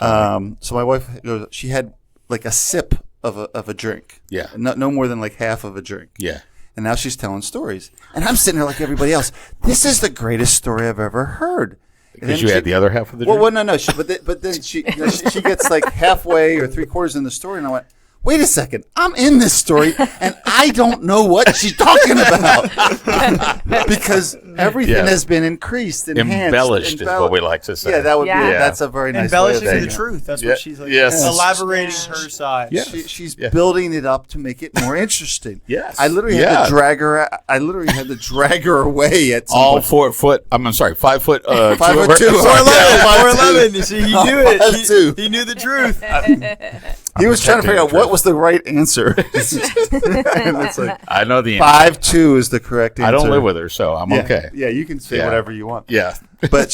So my wife goes, she had like a sip of a drink. Yeah. No more than like half of a drink. Yeah. And now she's telling stories. And I'm sitting there like everybody else. This is the greatest story I've ever heard. Because you had the other half of the drink? Well, no. But then she gets like halfway or three-quarters in the story, and I went, wait a second, I'm in this story, and I don't know what she's talking about. Because everything has been increased, enhanced. Embellished is what we like to say. Yeah, that's a very nice way of embellishing saying the it. truth. That's what she's like. Yes. Elaborating her side. Yes. She's building it up to make it more interesting. Yes. I literally had to drag her. I literally had to drag her away at some All point. 4 foot. I'm sorry, 5 foot. 5'2". 4'11". You see, he knew it. 5'2". He knew the truth. He was trying to figure out what was the right answer. And it's like, I know the answer. 5'2" is the correct answer. I don't live with her, so I'm okay. Yeah, you can say whatever you want. Yeah. But